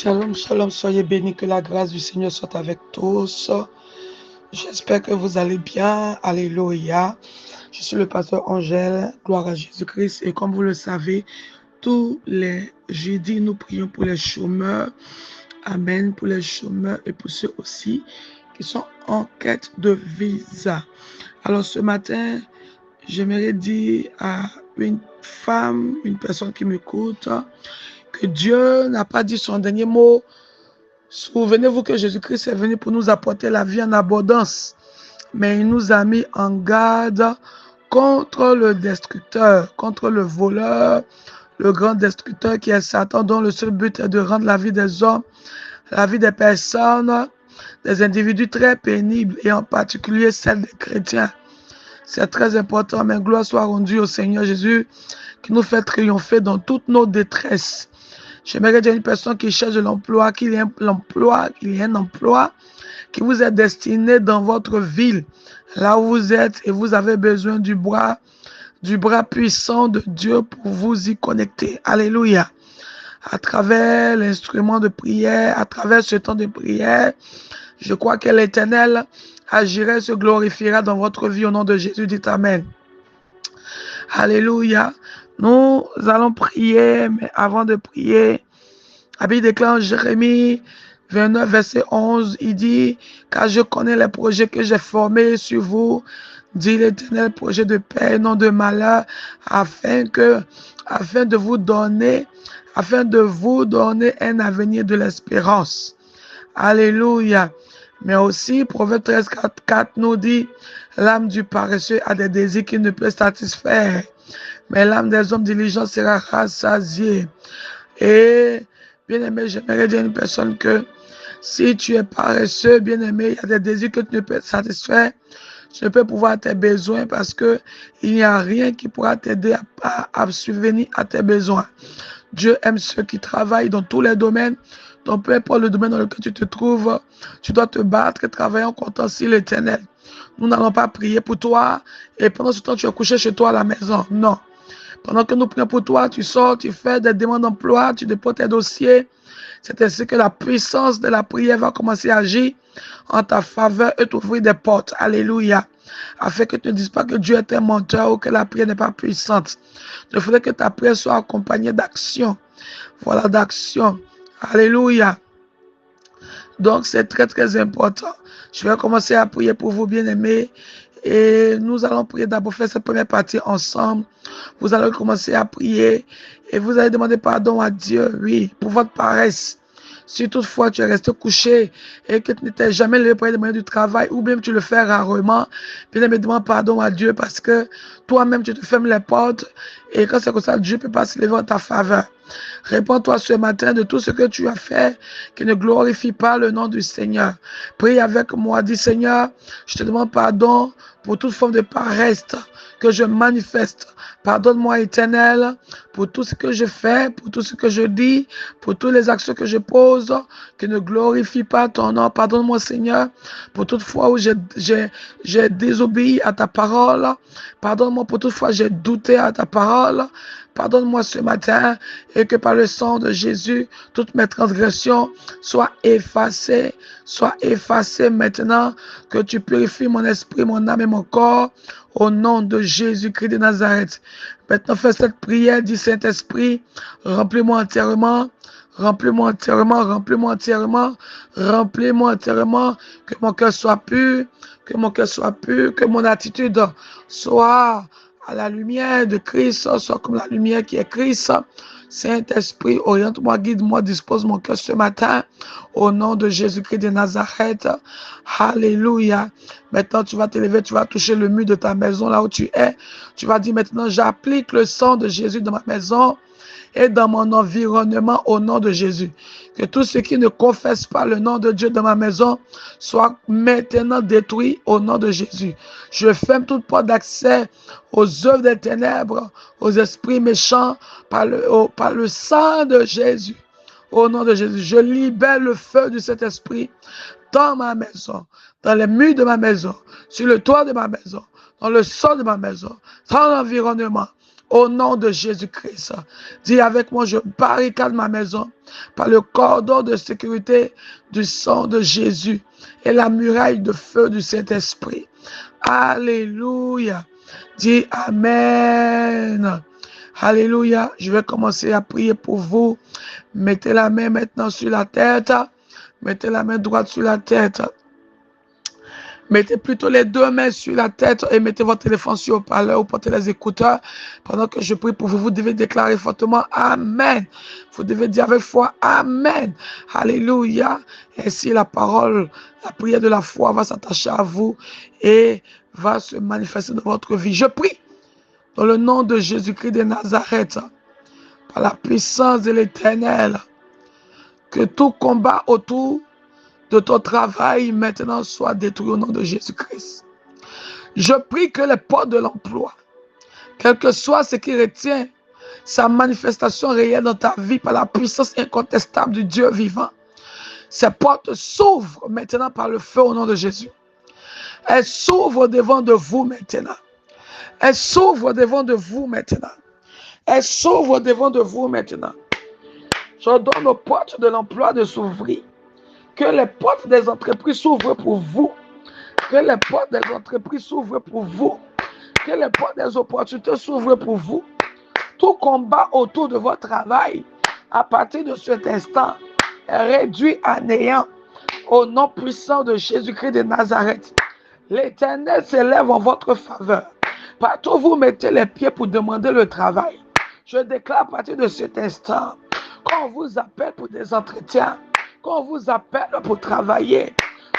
Shalom, shalom, soyez bénis, que la grâce du Seigneur soit avec tous. J'espère que vous allez bien. Alléluia. Je suis le pasteur Angèle, gloire à Jésus-Christ. Et comme vous le savez, tous les jeudis, nous prions pour les chômeurs. Amen, pour les chômeurs et pour ceux aussi qui sont en quête de visa. Alors ce matin, j'aimerais dire à une femme, une personne qui m'écoute, que Dieu n'a pas dit son dernier mot. Souvenez-vous que Jésus-Christ est venu pour nous apporter la vie en abondance, mais il nous a mis en garde contre le destructeur, contre le voleur, le grand destructeur qui est Satan, dont le seul but est de rendre la vie des hommes, la vie des personnes, des individus très pénibles, et en particulier celle des chrétiens. C'est très important, mais gloire soit rendue au Seigneur Jésus qui nous fait triompher dans toutes nos détresses. J'aimerais dire à une personne qui cherche de l'emploi, qu'il y ait un emploi qui vous est destiné dans votre ville, là où vous êtes, et vous avez besoin du bras puissant de Dieu pour vous y connecter. Alléluia. À travers l'instrument de prière, à travers ce temps de prière, je crois que l'Éternel agirait, se glorifiera dans votre vie au nom de Jésus. Dites Amen. Alléluia. Nous allons prier, mais avant de prier, la Bible déclare en Jérémie 29, verset 11, il dit, « Car je connais les projets que j'ai formés sur vous, dit l'Éternel, projet de paix, non de malheur, afin de vous donner un avenir de l'espérance. » Alléluia. Mais aussi, Proverbe 13, 4 nous dit, « L'âme du paresseux a des désirs qu'il ne peut satisfaire, mais l'âme des hommes diligents sera rassasiée. » Et, bien-aimé, j'aimerais dire à une personne que si tu es paresseux, bien-aimé, il y a des désirs que tu ne peux satisfaire, tu ne peux pouvoir tes besoins parce que il n'y a rien qui pourra t'aider à subvenir à tes besoins. Dieu aime ceux qui travaillent dans tous les domaines. Donc, peu importe le domaine dans lequel tu te trouves, tu dois te battre et travailler en comptant sur l'Éternel. Nous n'allons pas prier pour toi et pendant ce temps, tu es couché chez toi à la maison. Non. Pendant que nous prions pour toi, tu sors, tu fais des demandes d'emploi, tu déposes tes dossiers. C'est ainsi que la puissance de la prière va commencer à agir en ta faveur et t'ouvrir des portes. Alléluia. Afin que tu ne dises pas que Dieu est un menteur ou que la prière n'est pas puissante. Il faudrait que ta prière soit accompagnée d'action. Voilà, d'action. Alléluia. Donc, c'est très, très important. Je vais commencer à prier pour vous, bien-aimés. Et nous allons prier d'abord, faire cette première partie ensemble. Vous allez commencer à prier et vous allez demander pardon à Dieu, oui, pour votre paresse. Si toutefois tu es resté couché et que tu n'étais jamais levé pour aller demander du travail, ou bien tu le fais rarement, bien me demande pardon à Dieu parce que toi-même tu te fermes les portes et quand c'est comme ça, Dieu ne peut pas se lever en ta faveur. Réponds-toi ce matin de tout ce que tu as fait qui ne glorifie pas le nom du Seigneur. Prie avec moi, dis Seigneur, je te demande pardon pour toute forme de paresse que je manifeste. Pardonne-moi, Éternel, pour tout ce que je fais, pour tout ce que je dis, pour toutes les actions que je pose, qui ne glorifient pas ton nom. Pardonne-moi, Seigneur, pour toute fois où j'ai désobéi à ta parole. Pardonne-moi pour toute fois où j'ai douté à ta parole. Pardonne-moi ce matin et que par le sang de Jésus, toutes mes transgressions soient effacées maintenant, que tu purifies mon esprit, mon âme et mon corps au nom de Jésus-Christ de Nazareth. Maintenant, fais cette prière, dis Saint-Esprit, remplis-moi entièrement, remplis-moi entièrement, remplis-moi entièrement, remplis-moi entièrement, que mon cœur soit pur, que mon cœur soit pur, que mon attitude soit à la lumière de Christ, soit comme la lumière qui est Christ. Saint-Esprit, oriente-moi, guide-moi, dispose mon cœur ce matin, au nom de Jésus-Christ de Nazareth. Alléluia. Maintenant, tu vas te lever, tu vas toucher le mur de ta maison, là où tu es. Tu vas dire maintenant, j'applique le sang de Jésus dans ma maison et dans mon environnement au nom de Jésus. Que tout ce qui ne confesse pas le nom de Dieu dans ma maison soit maintenant détruit au nom de Jésus. Je ferme toute porte d'accès aux œuvres des ténèbres, aux esprits méchants par le sang de Jésus. Au nom de Jésus, je libère le feu de cet esprit dans ma maison, dans les murs de ma maison, sur le toit de ma maison, dans le sol de ma maison, dans l'environnement. au nom de Jésus-Christ. Dis avec moi, je barricade ma maison par le cordon de sécurité du sang de Jésus et la muraille de feu du Saint-Esprit. Alléluia. Dis Amen. Alléluia. Je vais commencer à prier pour vous. Mettez la main maintenant sur la tête. Mettez la main droite sur la tête. Mettez plutôt les deux mains sur la tête et mettez votre téléphone sur haut-parleur ou portez les écouteurs. Pendant que je prie pour vous, vous devez déclarer fortement Amen. Vous devez dire avec foi Amen. Alléluia. Ainsi la parole, la prière de la foi va s'attacher à vous et va se manifester dans votre vie. Je prie dans le nom de Jésus-Christ de Nazareth, par la puissance de l'Éternel, que tout combat autour de ton travail maintenant soit détruit au nom de Jésus-Christ. Je prie que les portes de l'emploi, quel que soit ce qui retient sa manifestation réelle dans ta vie par la puissance incontestable du Dieu vivant, ces portes s'ouvrent maintenant par le feu au nom de Jésus. Elles s'ouvrent devant de vous maintenant. Elles s'ouvrent devant de vous maintenant. Elles s'ouvrent devant de vous maintenant. J'ordonne aux portes de l'emploi de s'ouvrir. Que les portes des entreprises s'ouvrent pour vous. Que les portes des entreprises s'ouvrent pour vous. Que les portes des opportunités s'ouvrent pour vous. Tout combat autour de votre travail, à partir de cet instant, est réduit à néant. Au nom puissant de Jésus-Christ de Nazareth, l'Éternel s'élève en votre faveur. Partout où vous mettez les pieds pour demander le travail, je déclare à partir de cet instant, quand on vous appelle pour des entretiens, quand on vous appelle pour travailler,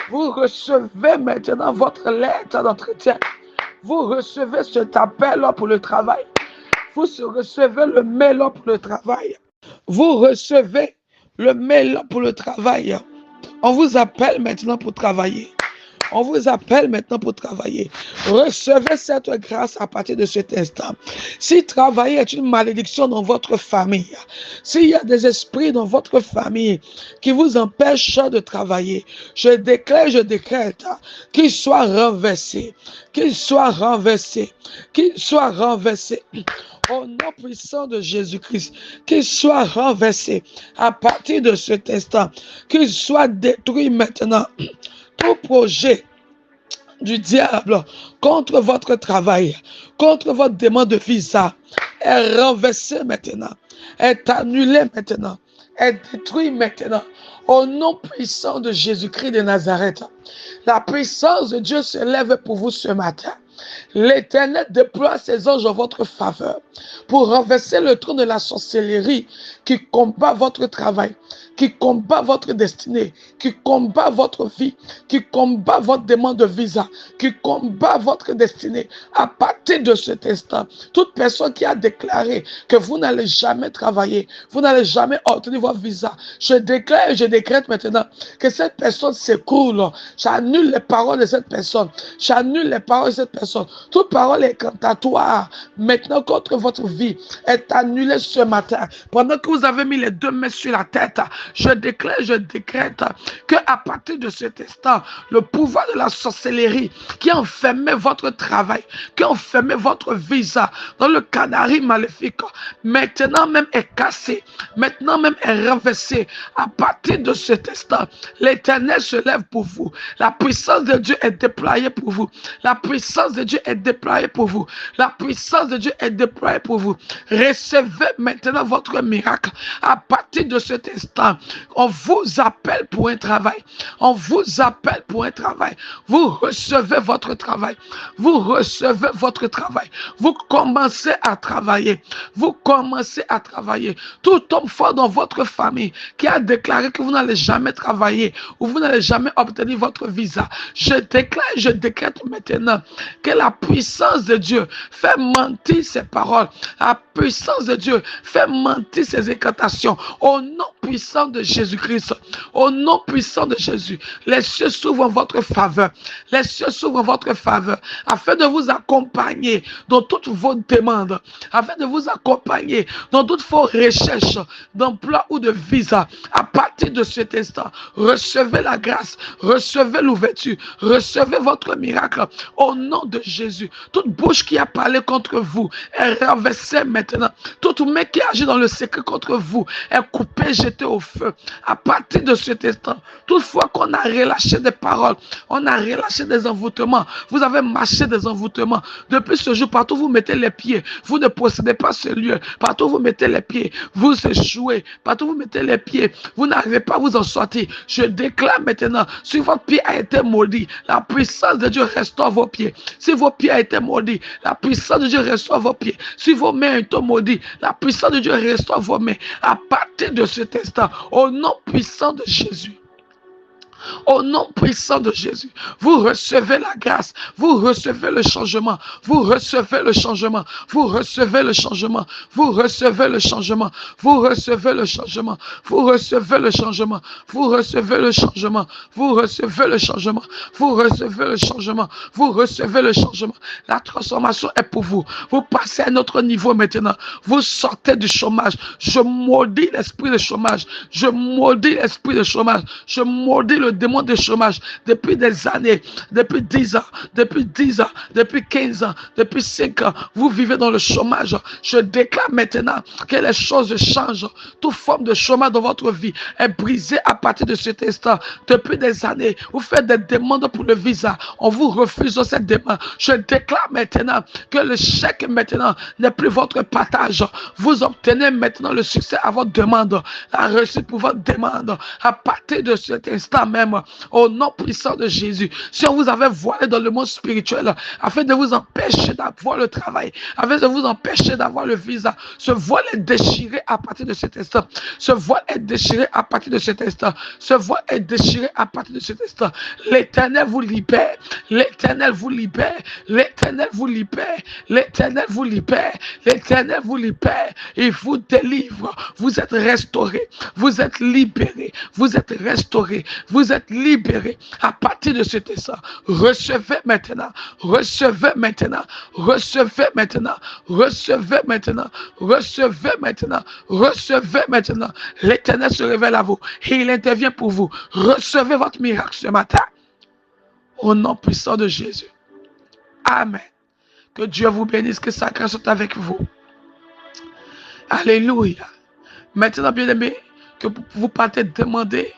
vous recevez maintenant votre lettre d'entretien. Vous recevez cet appel pour le travail. Vous recevez le mail pour le travail. Vous recevez le mail pour le travail. On vous appelle maintenant pour travailler. On vous appelle maintenant pour travailler. Recevez cette grâce à partir de cet instant. Si travailler est une malédiction dans votre famille, s'il y a des esprits dans votre famille qui vous empêchent de travailler, je déclare, je décrète qu'ils soient renversés, qu'ils soient renversés, qu'ils soient renversés. Au nom puissant de Jésus-Christ, qu'ils soient renversés à partir de cet instant, qu'ils soient détruits maintenant. Tout projet du diable contre votre travail, contre votre demande de visa, est renversé maintenant, est annulé maintenant, est détruit maintenant. Au nom puissant de Jésus-Christ de Nazareth, la puissance de Dieu se lève pour vous ce matin. L'Éternel déploie ses anges en votre faveur pour renverser le trône de la sorcellerie qui combat votre travail, qui combat votre destinée, qui combat votre vie, qui combat votre demande de visa, qui combat votre destinée. À partir de cet instant, toute personne qui a déclaré que vous n'allez jamais travailler, vous n'allez jamais obtenir votre visa, je déclare et je décrète maintenant que cette personne s'écoule. J'annule les paroles de cette personne. J'annule les paroles de cette personne. Toute parole incantatoire maintenant contre votre vie est annulée ce matin. Pendant que vous avez mis les deux mains sur la tête, je déclare, je décrète que à partir de cet instant, le pouvoir de la sorcellerie qui enfermait votre travail, qui enfermait votre visa dans le canari maléfique, maintenant même est cassé, maintenant même est renversé. À partir de cet instant, l'Éternel se lève pour vous. La puissance de Dieu est déployée pour vous. La puissance de Dieu est déployée pour vous. La puissance de Dieu est déployée pour vous. Recevez maintenant votre miracle. À partir de cet instant, on vous appelle pour un travail. On vous appelle pour un travail. Vous recevez votre travail. Vous recevez votre travail. Vous commencez à travailler. Vous commencez à travailler. Tout homme fort dans votre famille qui a déclaré que vous n'allez jamais travailler ou vous n'allez jamais obtenir votre visa, je déclare, je décrète maintenant que la puissance de Dieu fait mentir ses paroles. La puissance de Dieu fait mentir ses incantations. Au nom puissant de Jésus-Christ, au nom puissant de Jésus, les cieux s'ouvrent en votre faveur. Les cieux s'ouvrent en votre faveur afin de vous accompagner dans toutes vos demandes, afin de vous accompagner dans toutes vos recherches d'emploi ou de visa. À partir partir de cet instant, recevez la grâce, recevez l'ouverture, recevez votre miracle au nom de Jésus. Toute bouche qui a parlé contre vous est renversée maintenant. Toute main qui agit dans le secret contre vous est coupée, jetée au feu. À partir de cet instant, toutefois qu'on a relâché des paroles, on a relâché des envoûtements, vous avez marché des envoûtements. Depuis ce jour, partout où vous mettez les pieds, vous ne possédez pas ce lieu. Partout où vous mettez les pieds, vous échouez. Partout où vous mettez les pieds, vous n'arrivez pas à vous en sortir. Je déclare maintenant, si votre pied a été maudit, la puissance de Dieu restaure vos pieds. Si vos pieds ont été maudits, la puissance de Dieu restaure vos pieds. Si vos mains ont été maudites, la puissance de Dieu restaure vos mains. À partir de cet instant, au nom puissant de Jésus, au nom puissant de Jésus, vous recevez la grâce, vous recevez le changement, vous recevez le changement, vous recevez le changement, vous recevez le changement, vous recevez le changement, vous recevez le changement, vous recevez le changement, vous recevez le changement, vous recevez le changement, vous recevez le changement. La transformation est pour vous. Vous passez à un autre niveau maintenant. Vous sortez du chômage. Je maudis l'esprit de chômage. Je maudis l'esprit de chômage. Je maudis le démon de chômage depuis des années, depuis 10 ans, depuis 10 ans, depuis 15 ans, depuis 5 ans. Vous vivez dans le chômage. Je déclare maintenant que les choses changent. Toute forme de chômage dans votre vie est brisée à partir de cet instant. Depuis des années, vous faites des demandes pour le visa. On vous refuse cette demande. Je déclare maintenant que le chèque maintenant n'est plus votre partage. Vous obtenez maintenant le succès à votre demande, la réussite pour votre demande. À partir de cet instant même, au nom puissant de Jésus, si on vous avait voilé dans le monde spirituel afin de vous empêcher d'avoir le travail, afin de vous empêcher d'avoir le visa, ce voile est déchiré à partir de cet instant. Ce voile est déchiré à partir de cet instant. Ce voile est déchiré à partir de cet instant. L'Éternel vous libère. L'Éternel vous libère. L'Éternel vous libère. L'Éternel vous libère. L'Éternel vous libère. Il vous délivre. Vous êtes restauré. Vous êtes libéré. Vous êtes restauré. Vous êtes libéré à partir de cet instant. Recevez maintenant. Recevez maintenant. Recevez maintenant. Recevez maintenant. Recevez maintenant. Recevez maintenant. L'Éternel se révèle à vous. Et il intervient pour vous. Recevez votre miracle ce matin. Au nom puissant de Jésus. Amen. Que Dieu vous bénisse, que sa grâce soit avec vous. Alléluia. Maintenant, bien-aimés, que vous partez demander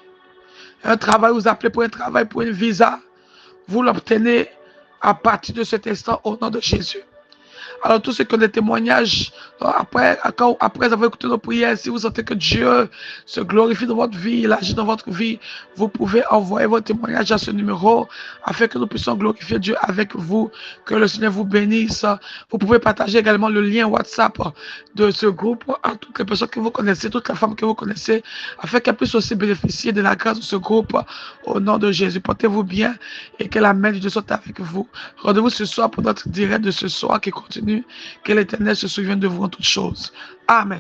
un travail, vous appelez pour un travail, pour un visa, vous l'obtenez à partir de cet instant au nom de Jésus. Alors, tous ceux qui ont des témoignages, après avoir écouté nos prières, si vous sentez que Dieu se glorifie dans votre vie, il agit dans votre vie, vous pouvez envoyer votre témoignage à ce numéro afin que nous puissions glorifier Dieu avec vous, que le Seigneur vous bénisse. Vous pouvez partager également le lien WhatsApp de ce groupe à toutes les personnes que vous connaissez, toutes les femmes que vous connaissez, afin qu'elles puissent aussi bénéficier de la grâce de ce groupe au nom de Jésus. Portez-vous bien et que la main de Dieu soit avec vous. Rendez-vous ce soir pour notre direct de ce soir qui continue. Que l'Éternel se souvienne de vous en toutes choses. Amen.